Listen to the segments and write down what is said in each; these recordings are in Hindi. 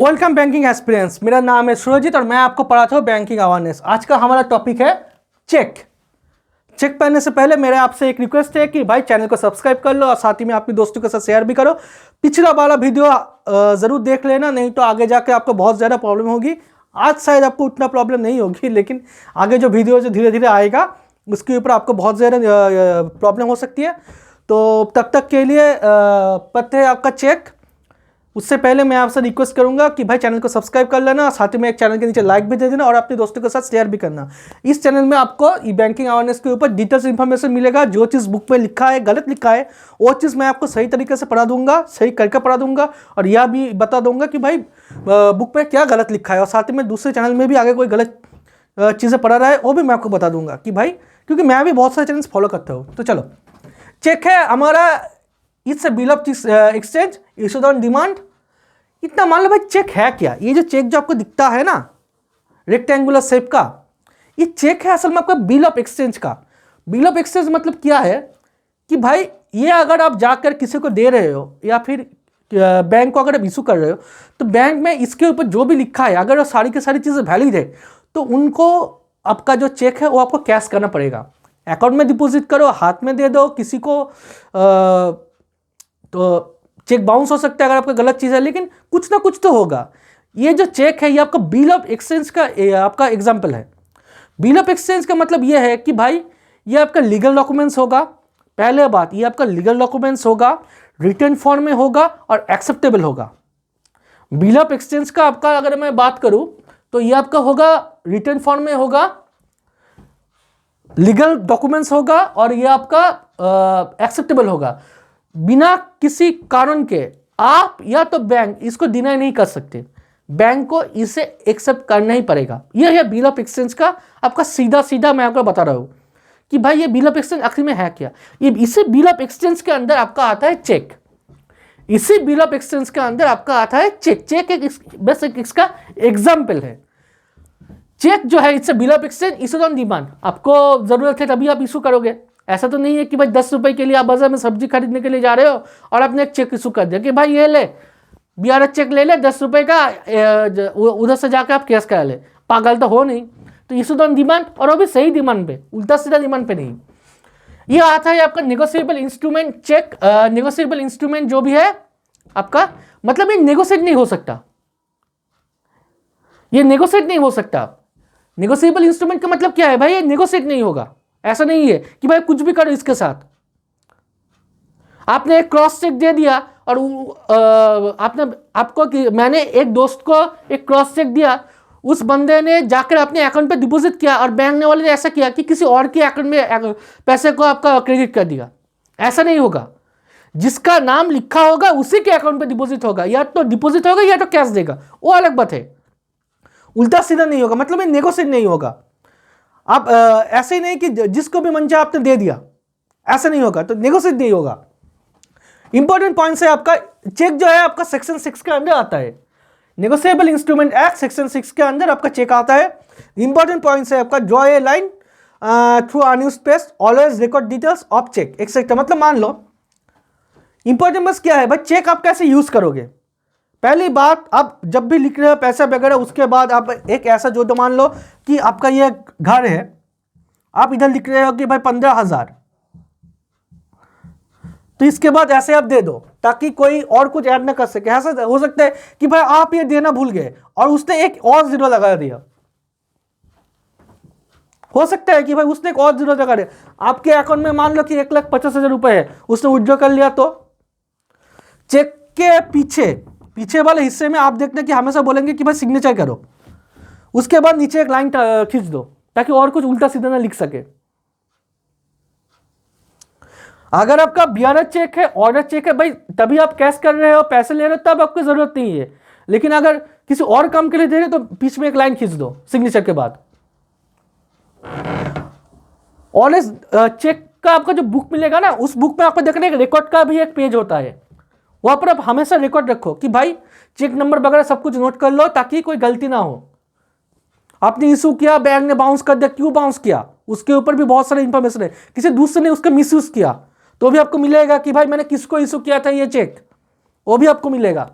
Welcome banking experience. मेरा नाम है सुरजीत और मैं आपको पढ़ाता हूँ बैंकिंग अवेयरनेस। आज का हमारा टॉपिक है चेक। चेक पढ़ने से पहले मेरे आपसे एक रिक्वेस्ट है कि भाई चैनल को सब्सक्राइब कर लो और साथ ही में अपने दोस्तों के साथ शेयर भी करो। पिछला वाला वीडियो ज़रूर देख लेना, नहीं तो आगे जाके आपको बहुत ज़्यादा प्रॉब्लम होगी। आज शायद आपको उतना प्रॉब्लम नहीं होगी, लेकिन आगे जो वीडियो जो धीरे धीरे आएगा उसके ऊपर आपको बहुत ज़्यादा प्रॉब्लम हो सकती है। तो तब तक के लिए पत्र है आपका चेक। उससे पहले मैं आपसे रिक्वेस्ट करूंगा कि भाई चैनल को सब्सक्राइब कर लेना, साथ ही में एक चैनल के नीचे लाइक भी दे देना और अपने दोस्तों के साथ शेयर भी करना। इस चैनल में आपको ई बैंकिंग अवेयरनेस के ऊपर डिटेल्स इंफॉर्मेशन मिलेगा। जो चीज़ बुक में लिखा है, गलत लिखा है, वो चीज़ मैं आपको सही तरीके से पढ़ा दूंगा, सही करके पढ़ा दूंगा और यह भी बता दूंगा कि भाई बुक में क्या गलत लिखा है। और साथ ही में दूसरे चैनल में भी आगे कोई गलत चीज़ें पढ़ा रहा है वो भी मैं आपको बता दूंगा कि भाई, क्योंकि मैं भी बहुत सारे चैनल्स फॉलो करता हूँ। तो चलो, चेक है हमारा, it's a bill of exchange issued on demand. इतना मान लो भाई, चेक है क्या? ये जो चेक जो आपको दिखता है ना रेक्टेंगुलर शेप का, ये चेक है असल में आपका बिल ऑफ एक्सचेंज का। बिल ऑफ एक्सचेंज मतलब क्या है कि भाई ये अगर आप जाकर किसी को दे रहे हो या फिर बैंक को अगर आप इशू कर रहे हो, तो बैंक में इसके ऊपर जो भी लिखा है अगर वो सारी की सारी चीज़ें वैलिड है तो उनको आपका जो चेक है वो आपको कैश करना पड़ेगा। अकाउंट में डिपॉजिट करो, हाथ में दे दो किसी को, तो चेक बाउंस हो सकता है अगर आपका गलत चीज़ है, लेकिन कुछ ना कुछ तो होगा। ये जो चेक है ये आपका बिल ऑफ एक्सचेंज का आपका एग्जाम्पल है। बिल ऑफ एक्सचेंज का मतलब ये है कि भाई ये आपका लीगल डॉक्यूमेंट्स होगा। पहले बात, ये आपका लीगल डॉक्यूमेंट्स होगा, रिटन फॉर्म में होगा और एक्सेप्टेबल होगा। बिल ऑफ एक्सचेंज का आपका अगर मैं बात करूं तो ये आपका होगा रिटन फॉर्म में होगा, लीगल डॉक्यूमेंट्स होगा और ये आपका एक्सेप्टेबल होगा। बिना किसी कारण के आप या तो बैंक इसको डिनाई नहीं कर सकते, बैंक को इसे एक्सेप्ट करना ही पड़ेगा। यह है बिल ऑफ एक्सचेंज का आपका सीधा सीधा मैं आपको बता रहा हूं कि भाई ये बिल ऑफ एक्सचेंज आखिर में है क्या। ये इसी बिल ऑफ एक्सचेंज के अंदर आपका आता है चेक। इसी बिल ऑफ एक्सचेंज के अंदर आपका आता है चेक। चेक एक बस एक इसका एग्जाम्पल है। चेक जो है, it's a bill of exchange issued on demand. आपको जरूरत है तभी आप इशू करोगे। ऐसा तो नहीं है कि भाई 10 रुपए के लिए आप बाजार में सब्जी खरीदने के लिए जा रहे हो और आपने एक चेक इशू कर दिया कि भाई ये ले BRS चेक ले ले 10 रुपए का, उधर से जाकर आप कैश करा ले। पागल तो हो नहीं। तो इशूड ऑन डिमांड, और वो भी सही डिमांड पे, उल्टा सीधा डिमांड पे नहीं। ये आता है आपका negotiable instrument cheque. Negotiable instrument जो भी है आपका, मतलब ये नेगोशिएट नहीं हो सकता। ये नेगोशिएट नहीं हो सकता। नेगोशिएबल इंस्ट्रूमेंट का मतलब क्या है भाई? ये नेगोशिएट नहीं होगा। ऐसा नहीं है कि भाई कुछ भी करो इसके साथ। आपने एक क्रॉस चेक दे दिया और मैंने एक दोस्त को एक क्रॉस चेक दिया, उस बंदे ने जाकर अपने अकाउंट पे डिपॉजिट किया और बैंक वाले ने ऐसा किया कि किसी और के अकाउंट में पैसे को आपका क्रेडिट कर दिया। ऐसा नहीं होगा। जिसका नाम लिखा होगा उसी के अकाउंट पे डिपॉजिट होगा, या तो डिपॉजिट होगा या तो कैश देगा, वो अलग बात है। उल्टा सीधा नहीं होगा, मतलब ये नेगोशिएट नहीं होगा। आप ऐसे ही नहीं कि जिसको भी मन चाहे आपने दे दिया, ऐसा नहीं होगा, तो नेगोशिएट नहीं होगा। इंपॉर्टेंट पॉइंट है आपका, चेक जो है आपका सेक्शन 6 के अंदर आता है। नेगोशिएबल इंस्ट्रूमेंट एक्ट सेक्शन 6 के अंदर आपका चेक आता है। इंपॉर्टेंट पॉइंट है आपका, draw a line through unused page, always record details of cheque etcetera. मतलब मान लो इंपॉर्टेंट बस क्या है भाई, चेक आप कैसे यूज करोगे। पहली बात, आप जब भी लिख रहे हो पैसा वगैरह, उसके बाद आप एक ऐसा जो तो मान लो कि आपका ये घर है, आप इधर लिख रहे हो कि भाई 15,000, तो इसके बाद ऐसे आप दे दो ताकि कोई और कुछ ऐड ना कर सके। ऐसा हो सकता है कि भाई आप ये देना भूल गए और उसने एक और जीरो लगा दिया। हो सकता है कि भाई उसने एक और जीरो लगा दिया। आपके अकाउंट में मान लो कि 1,50,000 रुपए है, उसने विड्रॉ कर लिया, तो चेक के पीछे वाले हिस्से में आप देखते हैं कि हमेशा बोलेंगे कि भाई सिग्नेचर करो, उसके बाद नीचे एक लाइन खींच दो ताकि और कुछ उल्टा सीधा ना लिख सके। अगर आपका BRS चेक है, ऑर्डर चेक है, भाई तभी आप कैश कर रहे हो, पैसे ले रहे हो, तब आपको जरूरत नहीं है। लेकिन अगर किसी और काम के लिए दे रहे हो तो बीच में एक लाइन खींच दो सिग्नेचर के बाद। ऑर्डर चेक का आपका जो बुक मिलेगा ना, उस बुक में आपको देखना है रिकॉर्ड का भी एक पेज होता है। वहां पर आप हमेशा रिकॉर्ड रखो कि भाई चेक नंबर वगैरह सब कुछ नोट कर लो ताकि कोई गलती ना हो। आपने इशू किया, बैंक ने बाउंस कर दिया, क्यों बाउंस किया, उसके ऊपर भी बहुत सारे इंफॉर्मेशन है। किसी दूसरे ने उसका मिसयूज किया तो भी आपको मिलेगा कि भाई मैंने किसको इशू किया था ये चेक, वो भी आपको मिलेगा।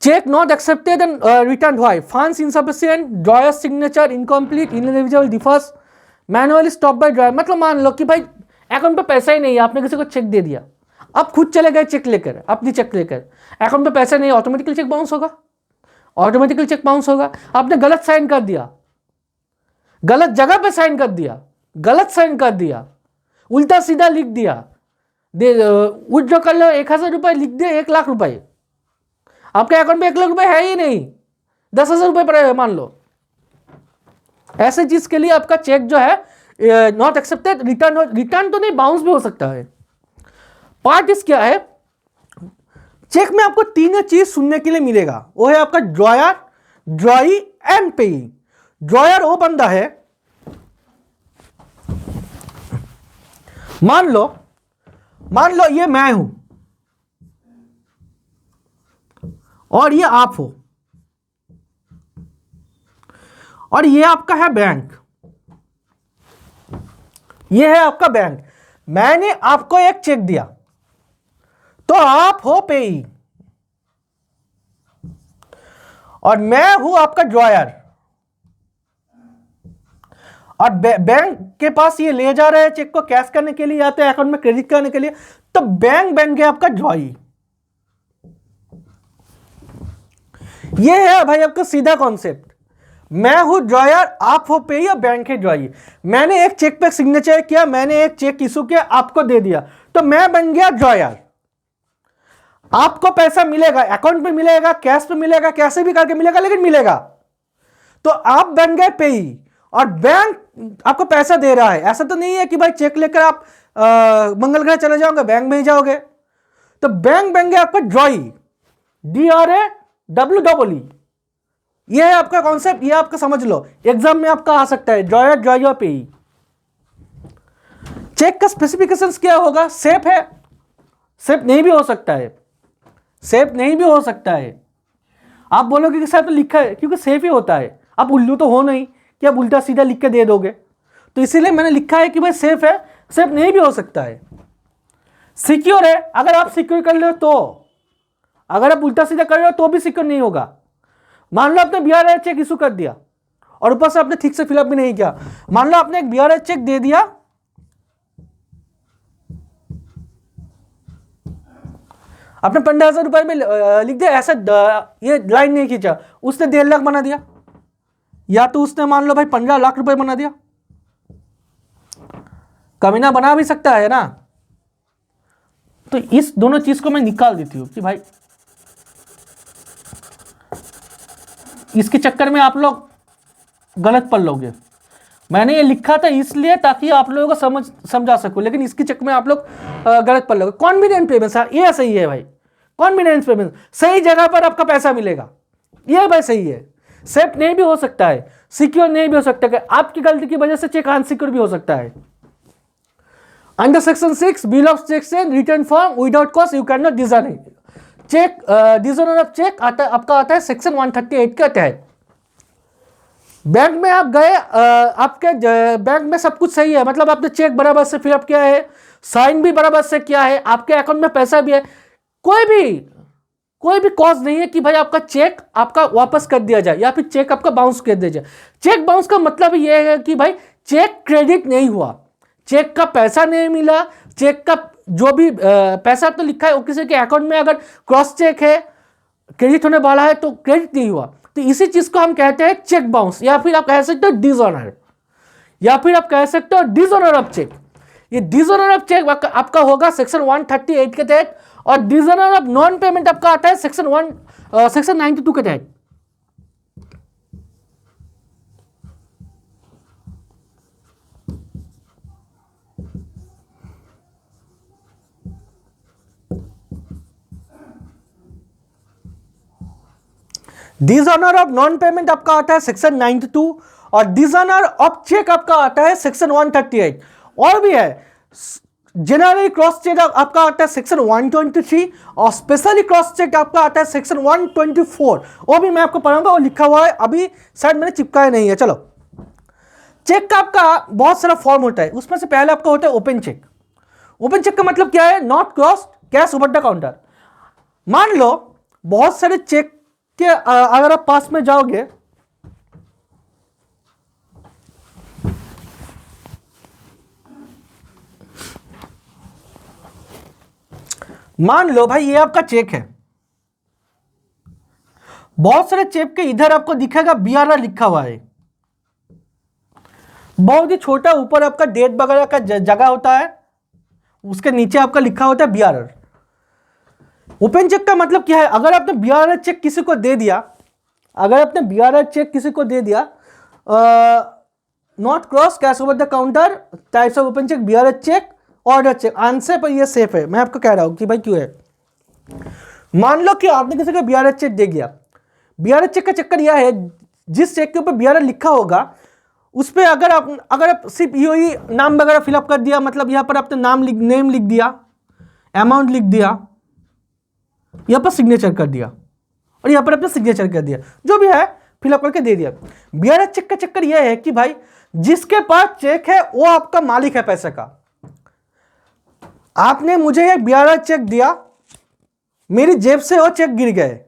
Cheque not accepted and return why? Funds insufficient, drawer signature incomplete, ineligible, differs, manually stop by drawer. मतलब मान लो कि भाई अकाउंट पे पैसा ही नहीं है, आपने किसी को चेक दे दिया, आप खुद चले गए चेक लेकर, अपनी चेक लेकर, अकाउंट पे पैसा नहीं, ऑटोमेटिकली चेक बाउंस होगा, ऑटोमेटिकली चेक बाउंस होगा। आपने गलत साइन कर दिया, गलत जगह पे साइन कर दिया, गलत साइन कर दिया, उल्टा सीधा लिख दिया, विथड्रॉ कर लो 1,000 रुपये, लिख दिया 1,00,000 रुपये, आपके अकाउंट में 1,00,000 रुपये है ही नहीं, 10,000 रुपये पड़े हैं मान लो। ऐसे चीज के लिए आपका चेक जो है नॉट एक्सेप्टेड, रिटर्न तो नहीं, बाउंस भी हो सकता है। पार्ट इस क्या है, चेक में आपको तीन चीज सुनने के लिए मिलेगा, वो है आपका ड्रॉयर, ड्रॉई एंड पेई। ड्रॉयर वो बंदा है, मान लो ये मैं हूं और ये आप हो, और ये आपका है बैंक, ये है आपका बैंक। मैंने आपको एक चेक दिया, तो आप हो पेई और मैं हूं आपका ड्रॉयर, और बैंक के पास ये ले जा रहे हैं चेक को कैश करने के लिए या तो अकाउंट में क्रेडिट करने के लिए, तो बैंक बन गया आपका ड्रॉई। ये है भाई आपका सीधा कॉन्सेप्ट, मैं हूं ड्रॉयर, आप हो पेई और बैंक है ड्रॉई। मैंने एक चेक पे सिग्नेचर किया, मैंने एक चेक इशू किया, आपको दे दिया, तो मैं बन गया ड्रॉयर। आपको पैसा मिलेगा, अकाउंट पे मिलेगा, कैश पे मिलेगा, कैसे भी करके मिलेगा, लेकिन मिलेगा। तो आप बन गए पेई और बैंक आपको पैसा दे रहा है। ऐसा तो नहीं है कि भाई चेक लेकर आप मंगल ग्रह चले जाओगे, बैंक में ही जाओगे। तो बैंक बन गया आपका ड्रॉई, DRAWE। ये है आपका कॉन्सेप्ट, ये आपका समझ लो, एग्जाम में आपका आ सकता है, ड्रॉयर, ड्रॉई और पेई। चेक का स्पेसिफिकेशंस क्या होगा, सेफ है, सेफ नहीं भी हो सकता है, सेफ नहीं भी हो सकता है। आप बोलोगे कि साहब तो लिखा है, क्योंकि सेफ ही होता है, आप उल्लू तो हो नहीं कि आप उल्टा सीधा लिख के दे दोगे, तो इसीलिए मैंने लिखा है कि भाई सेफ है, सेफ नहीं भी हो सकता है। सिक्योर है, अगर आप सिक्योर कर लो तो, अगर आप उल्टा सीधा कर रहे हो तो भी सिक्योर नहीं होगा। मान लो आपने BRS चेक इशू कर दिया और ऊपर से आपने ठीक से फिलअप भी नहीं किया। मान लो आपने एक BRS चेक दे दिया, आपने 15,000 रुपए में लिख दिया, ऐसा ये लाइन नहीं खींचा, उसने 1.5 लाख बना दिया, या तो उसने मान लो भाई 15 लाख रुपए बना दिया। कमीना बना भी सकता है ना। तो इस दोनों चीज को मैं निकाल देती हूं कि भाई इसके चक्कर में आप लोग गलत पढ़ लोगे। मैंने ये लिखा था इसलिए ताकि आप लोगों को समझा सकूं, लेकिन इसके चक्कर में आप लोग गलत पढ़ लोगे। कॉन्फिडेंट पेमेंट, ये सही है भाई, कॉन्फिडेंस पेमेंट, सही जगह पर आपका पैसा मिलेगा, ये भाई सही है। सेफ नहीं भी हो सकता है, सिक्योर नहीं भी हो सकता है, आपकी गलती की वजह से चेक अनसिक्योर भी हो सकता है। Under section 6 bill of cheque से return form without cost you can not design cheque, dishonour of cheque आता है आपका, आता है सेक्शन 138 के तहत। बैंक में आप गए, आपके बैंक में सब कुछ सही है, मतलब आपने चेक बराबर से फिलअप किया है, साइन भी बराबर से किया है, आपके अकाउंट में पैसा भी है, कोई भी कॉज नहीं है कि भाई आपका चेक आपका वापस कर दिया जाए या फिर चेक आपका बाउंस कर दिया जाए। चेक बाउंस का मतलब ये है कि भाई चेक क्रेडिट नहीं हुआ, चेक का पैसा नहीं मिला, चेक का जो भी पैसा तो लिखा है वो किसी के अकाउंट में अगर क्रॉस चेक है, क्रेडिट होने वाला है, तो क्रेडिट नहीं हुआ, तो इसी चीज को हम कहते हैं चेक बाउंस, या फिर आप कह सकते हो डिसऑनर, या फिर आप कह सकते हो डिसऑनर ऑफ चेक। ये डिसऑनर ऑफ चेक आपका होगा सेक्शन 138 के तहत, और डिसऑनर ऑफ नॉन पेमेंट आपका आता है सेक्शन 92 के तहत। डिसऑनर ऑफ नॉन पेमेंट आपका आता है सेक्शन 92, और डिसऑनर ऑफ चेक आपका आता है सेक्शन 138। और भी है, जनरली क्रॉस चेक आपका आता है सेक्शन 123, और स्पेशली क्रॉस चेक आपका आता है सेक्शन 124। वो भी मैं आपको पढ़ाऊंगा, वो लिखा हुआ है, अभी शायद मैंने चिपकाया नहीं है। चलो, चेक का आपका बहुत सारा फॉर्म होता है, उसमें से पहले आपका होता है ओपन चेक। ओपन चेक का मतलब क्या है, not cross cash over the counter. मान लो बहुत सारे चेक कि अगर आप पास में जाओगे, मान लो भाई ये आपका चेक है, बहुत सारे चेक के इधर आपको दिखेगा BRR लिखा हुआ है, बहुत ही छोटा ऊपर आपका डेट वगैरह का जगह होता है, उसके नीचे आपका लिखा होता है BRR। ओपन चेक का मतलब क्या है? अगर आपने BRR चेक किसी को दे दिया, अगर आपने BRR चेक किसी को दे दिया, not cross cash over the counter types of open cheque, BRR cheque, order cheque, answer पर ये सेफ है। मैं आपको कह रहा हूं कि भाई क्यों है। मान लो कि आपने किसी को BRR चेक दे दिया, BRR चेक का चक्कर यह है, जिस चेक के ऊपर BRR लिखा होगा उस पर अगर आप सिर्फ यही नाम वगैरह फिलअप कर दिया, मतलब यहाँ पर आपने नेम लिख दिया, अमाउंट लिख दिया, यहाँ पर सिग्नेचर कर दिया और यहाँ पर आपने सिग्नेचर कर दिया, जो भी है फिलअप करके दे दिया। BRR चेक का चक्कर यह है कि भाई जिसके पास चेक है वो आपका मालिक है पैसे का। आपने मुझे एक BRR चेक दिया, मेरी जेब से वो चेक गिर गए,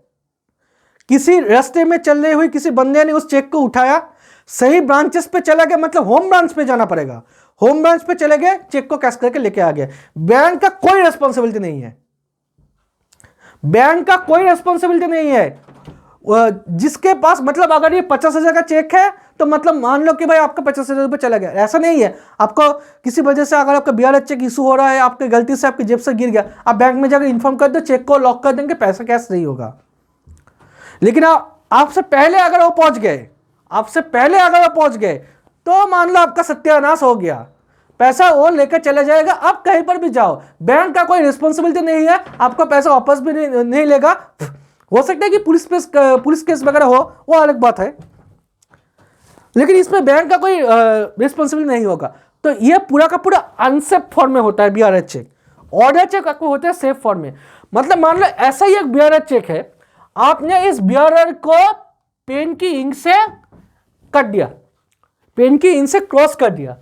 किसी रास्ते में चल रही हुई किसी बंदे ने उस चेक को उठाया, सही ब्रांचेस पे चला गया, मतलब होम ब्रांच पे जाना पड़ेगा, होम ब्रांच पे चले गए, चेक को कैश करके लेके आ गए। बैंक का कोई रिस्पॉन्सिबिलिटी नहीं है, बैंक का कोई रिस्पॉन्सिबिलिटी नहीं है। जिसके पास, मतलब अगर ये 50,000 का चेक है तो मतलब मान लो कि भाई आपका 50,000 रुपये चला गया, ऐसा नहीं है। आपको किसी वजह से अगर आपका BRR चेक इशू हो रहा है, आपके गलती से आपकी जेब से गिर गया, आप बैंक में जाकर इन्फॉर्म कर दो, चेक को लॉक कर देंगे, पैसा कैश नहीं होगा। लेकिन आपसे पहले अगर वो पहुंच गए, आपसे पहले अगर वो पहुंच गए तो मान लो आपका सत्यानाश हो गया, पैसा वो लेकर चले जाएगा। आप कहीं पर भी जाओ, बैंक का कोई रिस्पॉन्सिबिलिटी नहीं है, आपका पैसा वापस भी नहीं लेगा। हो सकता है कि पुलिस केस वगैरह हो, वो अलग बात है, लेकिन इसमें बैंक का कोई रिस्पॉन्सिबिलिटी नहीं होगा। तो ये पूरा का पूरा अनसेफ फॉर्म में होता है BRR चेक। ऑर्डर चेक आपको होता है सेफ फॉर्म में। मतलब मान लो ऐसा ही एक BRR चेक है, आपने इस BRR को पेन की इंक से कट दिया, पेन की इंक से क्रॉस कर दिया,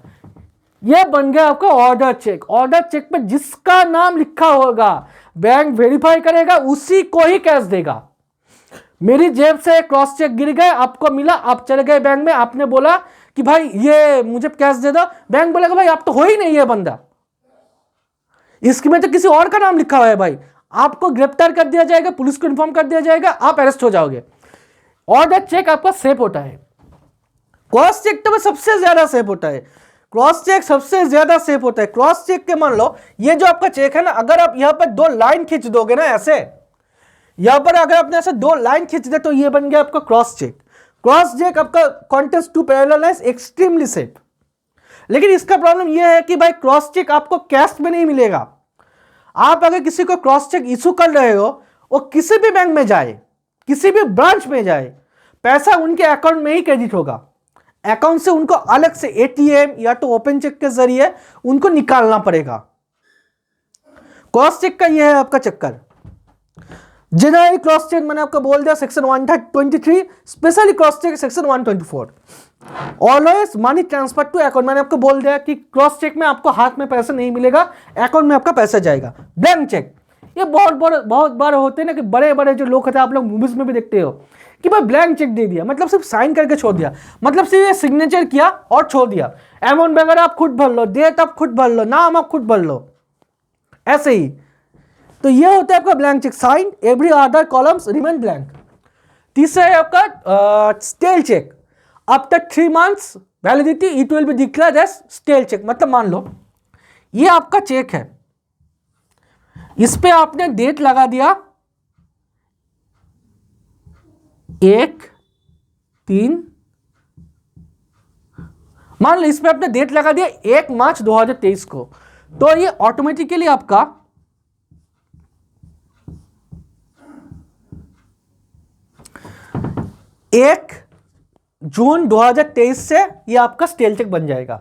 यह बन गया आपका ऑर्डर चेक। ऑर्डर चेक पे जिसका नाम लिखा होगा बैंक वेरीफाई करेगा, उसी को ही कैश देगा। मेरी जेब से क्रॉस चेक गिर गए, आपको मिला, आप चले गए बैंक में, आपने बोला कि भाई ये मुझे कैश दे दो, बैंक बोलेगा भाई आप तो हो ही नहीं है बंदा, इसमें तो किसी और का नाम लिखा हुआ है भाई, आपको गिरफ्तार कर दिया जाएगा, पुलिस को इन्फॉर्म कर दिया जाएगा, आप अरेस्ट हो जाओगे। ऑर्डर चेक आपका सेफ होता है, क्रॉस चेक तो सबसे ज्यादा सेफ होता है, क्रॉस चेक सबसे ज्यादा सेफ होता है। क्रॉस चेक के मान लो ये जो आपका चेक है ना, अगर आप यहां पर 2 लाइन खींच दोगे ना, ऐसे यहां पर अगर आपने ऐसे 2 लाइन खींच दे तो ये बन गया आपका क्रॉस चेक। क्रॉस चेक आपका contest two parallel lines extremely safe. लेकिन इसका प्रॉब्लम यह है कि भाई क्रॉस चेक आपको कैश में नहीं मिलेगा। आप अगर किसी को क्रॉस चेक इशू कर रहे हो, वो किसी भी बैंक में जाए, किसी भी ब्रांच में जाए, पैसा उनके अकाउंट में ही क्रेडिट होगा। अकाउंट से उनको अलग से ATM या तो ओपन चेक के जरिए उनको निकालना पड़ेगा। क्रॉस चेक का यह है आपका चक्कर। जनरल क्रॉस चेक मैंने आपको बोल दिया section 123, specially cross cheque section 124। Always money transfer to account, मैंने आपको बोल दिया कि क्रॉस चेक में आपको हाथ में पैसा नहीं मिलेगा, अकाउंट में आपका पैसा जाएगा। ब्लैंक चेक ये बहुत बार होते हैं ना कि बड़े बड़े जो लोग होते हैं, आप लोग मूवीज में भी देखते हो कि भाई ब्लैंक चेक दे दिया, मतलब सिर्फ साइन करके छोड़ दिया, मतलब सिर्फ ये सिग्नेचर किया और छोड़ दिया। अमाउंट वगैरह आप खुद भर लो, डेट आप खुद भर लो, नाम आप खुद भर लो, ऐसे ही। तो ये होता है आपका blank cheque, sign every other columns remain blank. तीसरा है आपका stale cheque, after 3 months validity it will be declared as stale cheque. मतलब मान लो ये आपका चेक है, इस पे आपने डेट लगा दिया 1/3, मान लो इस पे आपने डेट लगा दिया 1 मार्च 2023 को, तो ये ऑटोमेटिकली आपका 1 जून 2023 से ये आपका स्टेल चेक बन जाएगा।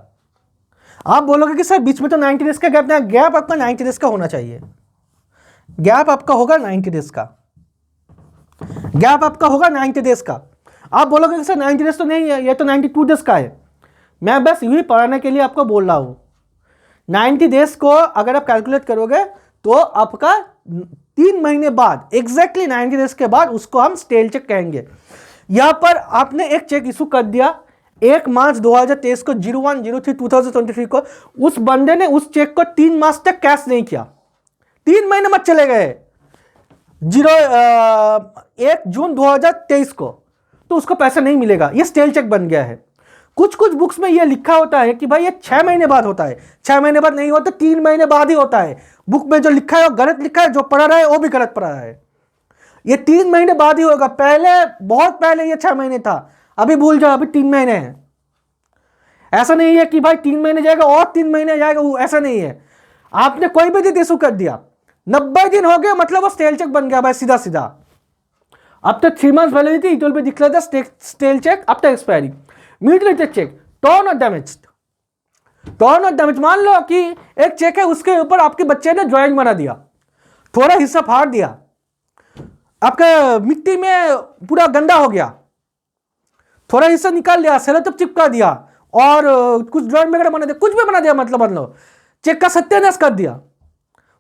आप बोलोगे कि सर बीच में तो 90 डेज का गैप नहीं, गैप आपका 90 डेज का होना चाहिए, गैप आपका होगा 90 डेज का, गैप आपका होगा 90 डेज का। आप बोलोगे कि सर 90 डेज तो नहीं है, ये तो 92 डेज का है। मैं बस यही पढ़ाने के लिए आपको बोल रहा हूँ। 90 डेज को अगर आप कैलकुलेट करोगे तो आपका 3 महीने बाद, एग्जैक्टली 90 डेज के बाद उसको हम स्टेल चेक कहेंगे। यहां पर आपने एक चेक इशू कर दिया 1 मार्च 2023 को, 01/03/2023 को। उस बंदे ने उस चेक को 3 मास तक कैश नहीं किया, 3 महीने मत चले गए 1 जून 2023 को, तो उसको पैसा नहीं मिलेगा, ये स्टेल चेक बन गया है। कुछ कुछ बुक्स में ये लिखा होता है कि भाई ये 6 महीने बाद होता है, 6 महीने बाद नहीं होता, 3 महीने बाद ही होता है। बुक में जो लिखा है वो गलत लिखा है, जो पढ़ा रहा है वो भी गलत पढ़ा रहा है। ये 3 महीने बाद ही होगा, पहले बहुत पहले ये 6 महीने था, अभी भूल जाओ, अभी 3 महीने हैं। ऐसा नहीं है कि भाई 3 महीने जाएगा और 3 महीने जाएगा, वो ऐसा नहीं है। आपने कोई भी दिन इशू कर दिया, 90 दिन हो गए मतलब वो स्टेल चेक बन गया भाई, सीधा सीधा। अब तक 3 months validity, it will be declared as stale cheque after expiry. Mutilated cheque, torn और डैमेज्ड। टॉर्न और डैमेज, मान लो कि एक चेक है, उसके ऊपर आपके बच्चे ने ड्राइंग बना दिया, थोड़ा हिस्सा फाड़ दिया, आपका मिट्टी में पूरा गंदा हो गया, थोड़ा हिस्सा निकाल लिया, सेलोटेप चिपका दिया और कुछ ड्राइंग वगैरह बना दिया, कुछ भी बना दिया, मतलब चेक का सत्यानाश कर दिया।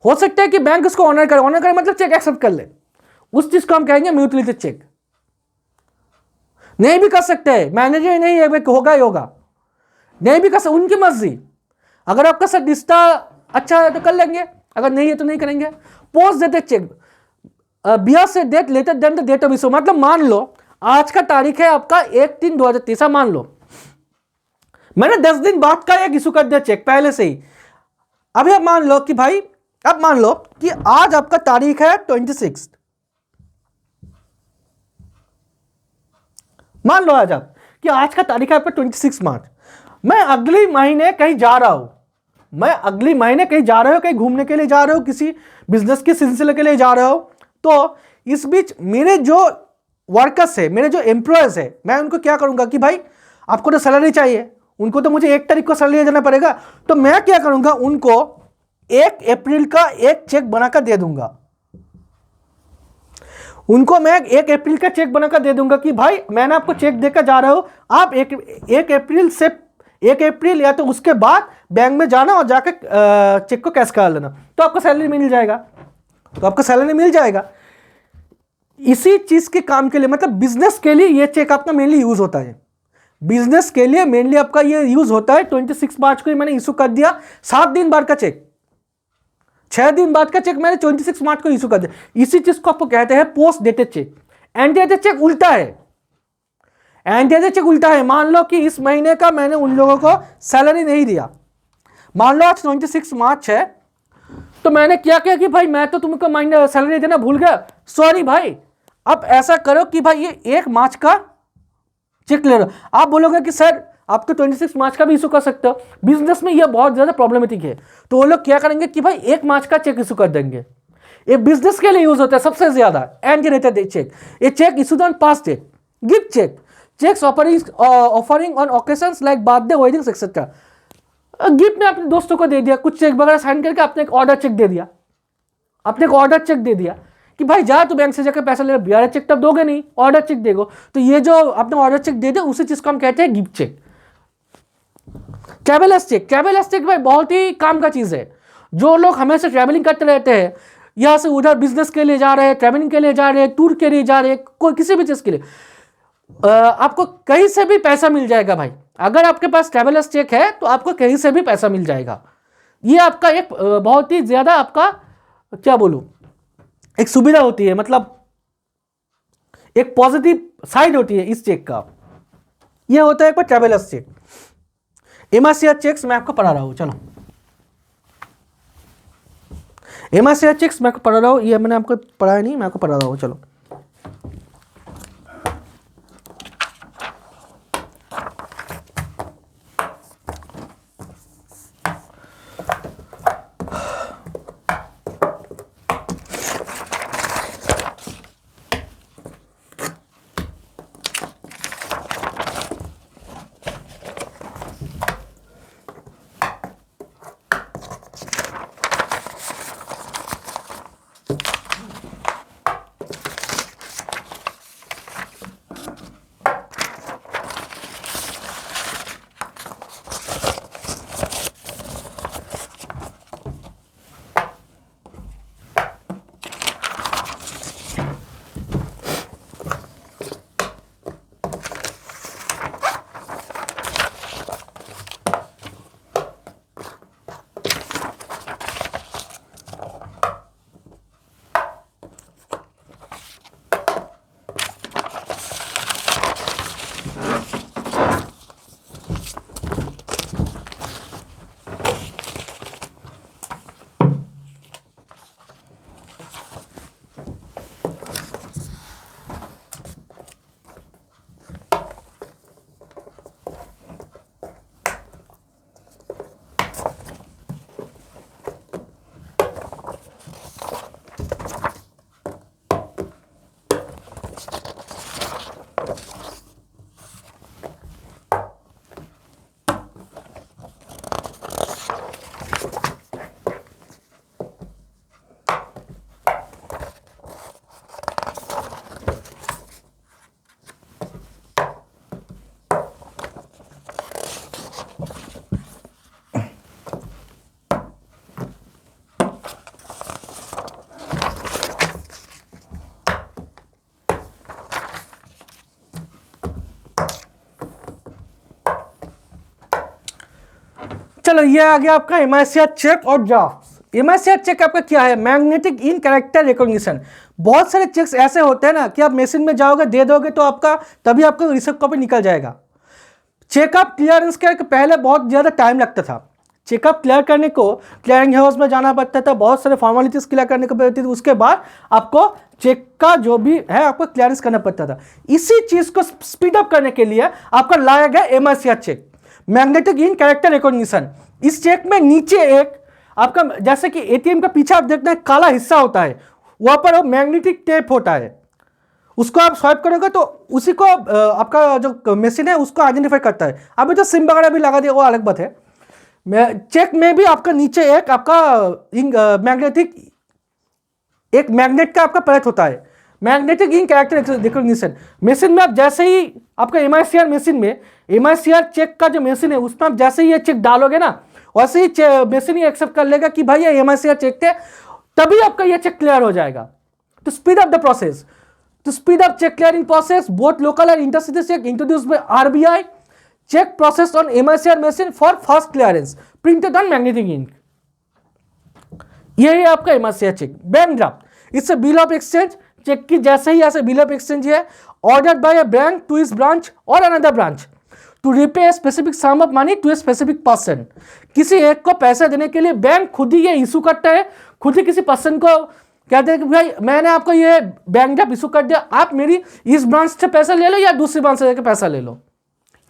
हो सकता है कि बैंक उसको ऑनर करे, ऑनर करे मतलब चेक एक्सेप्ट कर ले, उस चीज को हम कहेंगे म्यूटिलेटेड चेक। नहीं भी कर सकते हैं, मैनेजर नहीं है, होगा ही होगा, नहीं भी कर सकते, उनकी मर्जी। अगर आपका सर रिश्ता अच्छा है तो कर लेंगे, अगर नहीं है तो नहीं करेंगे। पोस्ट डेटेड चेक, बियर से date later than the date of issue, मतलब मान लो आज का तारीख है आपका 1/3/2023, मान लो मैंने 10 दिन बाद का एक इशू कर दिया चेक पहले से ही। अभी आप मान लो कि भाई, अब मान लो कि आज आपका तारीख है 26, मान लो आज आप कि आज का तारीख है आपका 26 मार्च। मैं अगले महीने कहीं जा रहा हूं, कहीं घूमने के लिए जा रहा हूं, किसी बिजनेस के सिलसिले के लिए जा रहा हूं। तो इस बीच मेरे जो वर्कर्स है, मेरे जो एम्प्लॉयज है, मैं उनको क्या करूंगा कि भाई आपको तो सैलरी चाहिए, उनको तो मुझे 1 तारीख को सैलरी देना पड़ेगा, तो मैं क्या करूंगा, उनको 1 अप्रैल का एक चेक बनाकर दे दूंगा। उनको मैं 1 अप्रैल का चेक बनाकर दे दूंगा कि भाई मैंने आपको चेक देकर जा रहा हूं, आप 1 अप्रैल से 1 अप्रैल या तो उसके बाद बैंक में जाना और जाकर चेक को कैश करा लेना, तो आपको सैलरी मिल जाएगा। इसी चीज के काम के लिए, मतलब बिजनेस के लिए ये चेक आपका मेनली यूज होता है। बिजनेस के लिए मेनली आपका ये यूज होता है। 26 मार्च को मैंने इशू कर दिया, 7 दिन बाद का चेक, 6 दिन बाद का चेक मैंने 26 मार्च को इशू कर दिया। इसी चीज को आपको कहते हैं पोस्ट डेटेड चेक। एंटीडेटेड चेक उल्टा है, मान लो कि इस महीने का मैंने उन लोगों को सैलरी नहीं दिया, मान लो आज 26 मार्च है, तो मैंने क्या किया कि भाई मैं तो तुमको महीने सैलरी देना भूल गया, सॉरी भाई, अब ऐसा करो कि भाई ये 1 मार्च का चेक ले लो। आप बोलोगे कि सर आप तो 26 मार्च का भी इशू कर सकते हो, बिजनेस में ये बहुत ज्यादा प्रॉब्लमेटिक है, तो वो लोग क्या करेंगे कि भाई 1 मार्च का चेक इशू कर देंगे। ये बिजनेस के लिए यूज होता है सबसे ज्यादा एंटीडेटेड चेक। ये cheque issued on past date, gift cheque, cheques offering on occasions like birthday, weddings etcetera. Gift में अपने दोस्तों को दे दिया, कुछ चेक वगैरह साइन करके आपने एक ऑर्डर चेक दे दिया, कि भाई जा तो बैंक से जाकर पैसा ले, बियर चेक तब दोगे नहीं, ऑर्डर चेक देगो। तो ये जो आपने ऑर्डर चेक दे दिया, उसी चीज को हम कहते हैं गिफ्ट चेक। ट्रैवलर्स चेक भाई बहुत ही काम का चीज है। जो लोग हमेशा ट्रैवलिंग करते रहते हैं, यहां से उधर बिजनेस के लिए जा रहे हैं, ट्रैवलिंग के लिए जा रहे हैं, टूर के लिए जा रहे हैं, कोई किसी भी चीज के लिए, आपको कहीं से भी पैसा मिल जाएगा भाई। अगर आपके पास ट्रैवलर्स चेक है तो आपको कहीं से भी पैसा मिल जाएगा। ये आपका एक बहुत ही ज्यादा आपका क्या बोलूं, एक सुविधा होती है, मतलब एक पॉजिटिव साइड होती है इस चेक का। यह होता है एक ट्रैवलर्स चेक। एमआरसीआर चेक्स मैं आपको पढ़ा रहा हूं, चलो एमआरसीआर चेक्स मैं आपको पढ़ा रहा हूं, ये मैंने आपको पढ़ाया नहीं, मैं आपको पढ़ा रहा हूं, चलो। चलो ये आ गया आपका MICR चेक और ड्राफ्ट। MICR चेक आपका क्या है? Magnetic ink character recognition. बहुत सारे चेक्स ऐसे होते हैं ना कि आप मशीन में जाओगे, दे दोगे तो आपका तभी आपका रिसिप्ट कॉपी निकल जाएगा। चेकअप क्लियरेंस के पहले बहुत ज़्यादा टाइम लगता था। चेकअप क्लियर करने को क्लियरिंग हाउस में जाना पड़ता था, बहुत सारे फॉर्मेलिटीज क्लियर करने को पड़ती थी, उसके बाद आपको चेक का जो भी है आपको क्लियरेंस करना पड़ता था। इसी चीज़ को स्पीड अप करने के लिए आपका लाया गया MICR cheque, magnetic ink character recognition. इस चेक में नीचे एक आपका, जैसे कि ATM का पीछे आप देखते हैं काला हिस्सा होता है, वहाँ पर मैग्नेटिक टेप होता है, उसको आप स्वाइप करोगे तो उसी को आपका जो मशीन है उसको आइडेंटिफाई करता है। अभी तो सिम वगैरह भी लगा दिया, वो अलग बात है। चेक में भी आपका नीचे एक आपका मैग्नेटिक, एक मैग्नेट का आपका परत होता है, magnetic ink character recognition. Machine में आप जैसे ही आपका MICR मशीन में, MICR चेक का जो मशीन है उसमें आप जैसे ही ये चेक डालोगे ना, वैसे ही मशीन ही एक्सेप्ट कर लेगा कि भाई ये MICR चेक थे, तभी आपका ये चेक क्लियर हो जाएगा। To speed up the process, to speed up cheque clearing process, both local and intercity cheque introduced by RBI, check processed on MICR machine for fast clearance, printed on magnetic ink। यही है आपका MICR चेक। बैंक ड्राफ्ट, इससे बिल ऑफ एक्सचेंज, चेक की जैसे ही ऐसे बिल ऑफ एक्सचेंज है, ordered by a bank to its branch or another branch to repay specific sum of money to a specific person. किसी एक को पैसे देने के लिए बैंक खुद ही ये इशू करता है, खुद ही किसी पर्सन को कहते हैं कि भाई मैंने आपको ये बैंक ड्राफ्ट इशू कर दिया, आप मेरी इस ब्रांच से पैसा ले लो या दूसरी ब्रांच से जाकर पैसा ले लो,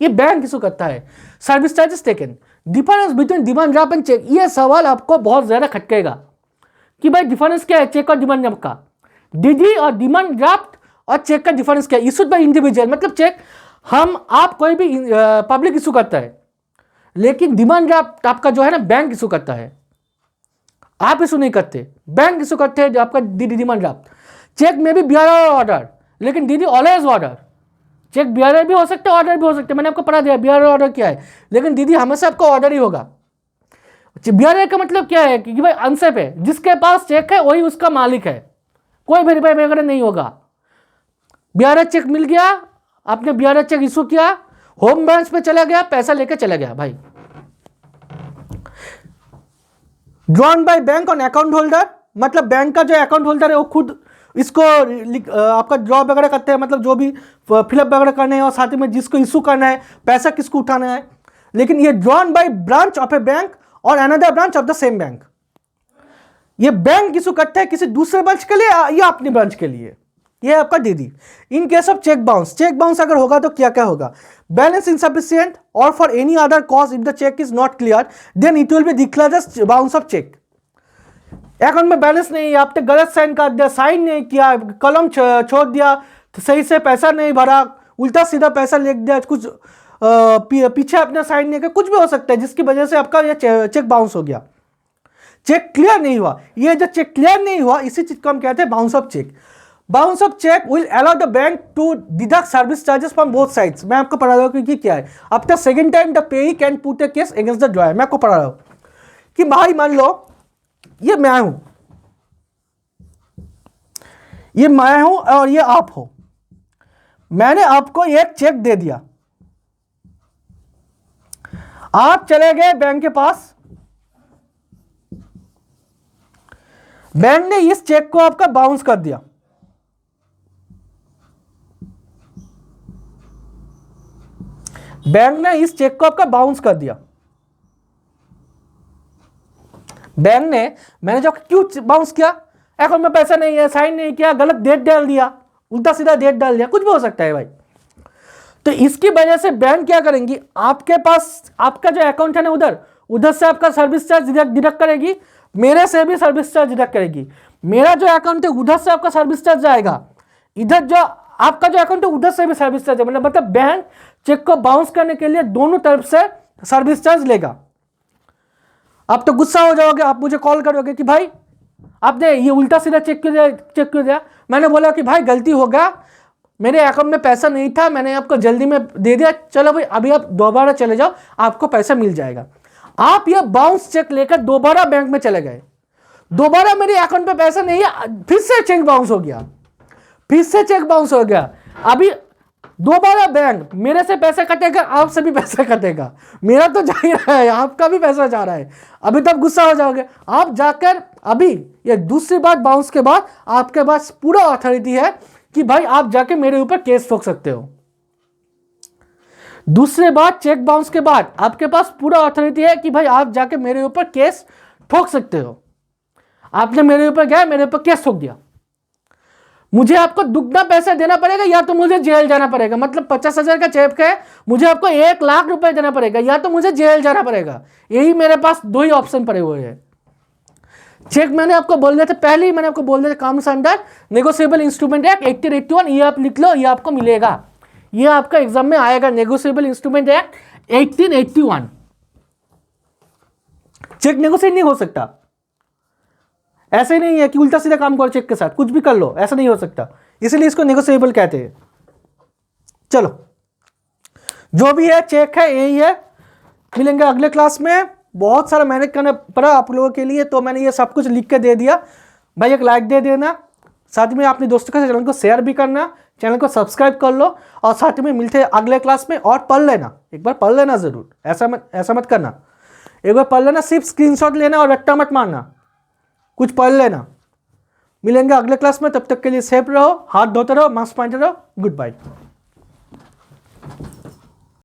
ये बैंक इशू करता है। Service charges taken, difference between demand draft and cheque. ये सवाल आपको बहुत ज्यादा खटकेगा कि भाई डिफरेंस क्या है चेक और डिमांड ड्राफ्ट का। डीडी और डिमांड ड्राफ्ट और चेक का डिफरेंस क्या है? इशूड बाय इंडिविजुअल, मतलब चेक आप कोई भी पब्लिक इशू करता है, लेकिन डिमांड ड्राफ्ट आपका जो है ना बैंक इशू करता है, आप इशू नहीं करते, बैंक इशू करते हैं जो आपका डीडी डिमांड ड्राफ्ट। चेक में भी बियरर ऑर्डर, लेकिन DD always order. Cheque bearer भी हो सकते हैं, ऑर्डर भी हो सकते हैं, मैंने आपको पढ़ा दिया बियरर ऑर्डर क्या है, लेकिन दीदी हमेशा आपका ऑर्डर ही होगा। बियरर का मतलब क्या है कि भाई अनसेप है, जिसके पास चेक है वही उसका मालिक है, कोई वेरीफाई वगैरह नहीं होगा। बियरर चेक मिल गया, आपने बियरर चेक इशू किया, होम ब्रांच पे चला गया, पैसा लेके चला गया भाई। Drawn by bank on account holder, मतलब बैंक का जो अकाउंट होल्डर है वो खुद इसको आपका ड्रॉ वगैरह करते हैं, मतलब जो भी फिलअप वगैरह करने हैं और साथ ही में जिसको इशू करना है, पैसा किसको उठाना है। लेकिन ये drawn by branch of a bank और another branch of the same bank, ये बैंक इशू करते हैं किसी दूसरे ब्रांच के लिए या अपनी ब्रांच के लिए। ये है आपका DD. In case of cheque bounce, cheque bounce अगर होगा तो क्या क्या होगा? बैलेंस इनसफिशिएंट और for any other cause if the cheque is not clear then it will be declared as bounce of cheque. Account में बैलेंस नहीं है, आपने गलत साइन कर दिया, साइन नहीं किया, कलम छोड़ दिया, तो सही से पैसा नहीं भरा, उल्टा सीधा पैसा लिख दिया, कुछ पीछे आपने साइन नहीं किया, कुछ भी हो सकता है जिसकी वजह से आपका ये चेक बाउंस हो गया, चेक क्लियर नहीं हुआ। ये जो चेक क्लियर नहीं हुआ इसी चीज को हम कहते हैं bounce of cheque. Bounce of cheque will allow the bank to deduct service charges from both sides. मैं आपको पढ़ा रहा हूँ कि क्या है। After second time the payee can put a case against the drawer. मैं आपको पढ़ा रहा हूँ कि भाई मान लो ये मैं हूं, ये मैं हूं और ये आप हो, मैंने आपको एक चेक दे दिया, आप चले गए बैंक के पास, बैंक ने इस चेक को आपका बाउंस कर दिया, बैंक ने इस चेक को आपका बाउंस कर दिया। बैंक ने, मैंने जो क्यों बाउंस किया? अकाउंट में पैसा नहीं है, साइन नहीं किया, गलत डेट डाल दिया, उल्टा सीधा डेट डाल दिया, कुछ भी हो सकता है भाई। तो इसकी वजह से बैंक क्या करेंगी, आपके पास आपका जो अकाउंट है ना उधर से आपका सर्विस चार्ज डिडक्ट करेगी, मेरे से भी सर्विस चार्ज डिडक्ट करेगी। मेरा जो अकाउंट है उधर से आपका सर्विस चार्ज जाएगा, इधर जो आपका जो अकाउंट है उधर से भी सर्विस चार्ज, मतलब बैंक चेक को बाउंस करने के लिए दोनों तरफ से सर्विस चार्ज लेगा। आप तो गुस्सा हो जाओगे, आप मुझे कॉल करोगे कि भाई आपने ये उल्टा सीधा चेक क्यों दिया। मैंने बोला कि भाई गलती हो गया, मेरे अकाउंट में पैसा नहीं था, मैंने आपको जल्दी में दे दिया, चलो भाई अभी आप दोबारा चले जाओ, आपको पैसा मिल जाएगा। आप ये बाउंस चेक लेकर दोबारा बैंक में चले गए, दोबारा मेरे अकाउंट में पैसा नहीं है, फिर से चेक बाउंस हो गया, फिर से चेक बाउंस हो गया। अभी दोबारा बैंक मेरे से पैसा कटेगा, आपसे भी पैसा कटेगा, मेरा तो जा ही रहा है, आपका भी पैसा जा रहा है। अभी तब गुस्सा हो जाओगे आप जाकर, अभी ये दूसरी बार बाउंस के बाद आपके पास पूरा अथॉरिटी है कि भाई आप जाके मेरे ऊपर केस ठोक सकते हो। दूसरे बार चेक बाउंस के बाद आपके पास पूरा अथॉरिटी है कि भाई आप जाके मेरे ऊपर केस ठोक सकते हो। आपने मेरे ऊपर गया, मेरे ऊपर केस ठोक दिया, मुझे आपको दुगना पैसा देना पड़ेगा या तो मुझे जेल जाना पड़ेगा। मतलब 50,000 का चेक है, मुझे आपको 1 लाख रुपए देना पड़ेगा या तो मुझे जेल जाना पड़ेगा। यही मेरे पास दो ही ऑप्शन पड़े हुए हैं। चेक मैंने आपको बोल दिया था, पहले ही मैंने आपको बोल दिया था, calms under negotiable instrument act 1881, ये आप लिख लो, ये आपको मिलेगा, ये आपका एग्जाम में आएगा। Negotiable instrument act 1881। Cheque negotiate नहीं हो सकता, ऐसे नहीं है कि उल्टा सीधा काम करो चेक के साथ, कुछ भी कर लो, ऐसा नहीं हो सकता, इसलिए इसको नेगोशिएबल कहते हैं। चलो जो भी है चेक है, यही है। मिलेंगे अगले क्लास में। बहुत सारा मेहनत करना पड़ा आप लोगों के लिए, तो मैंने ये सब कुछ लिख के दे दिया। भाई एक लाइक दे देना, साथ में अपने दोस्तों के साथ चैनल को शेयर भी करना, चैनल को सब्सक्राइब कर लो, और साथ में मिलते हैं अगले क्लास में। और पढ़ लेना, एक बार पढ़ लेना ज़रूर, ऐसा मत करना, एक बार पढ़ लेना, सिर्फ स्क्रीनशॉट लेना और रट्टा मत मारना, कुछ पढ़ लेना। मिलेंगे अगले क्लास में, तब तक के लिए सेफ रहो, हाथ धोते रहो, मास्क पहनते रहो। Good bye.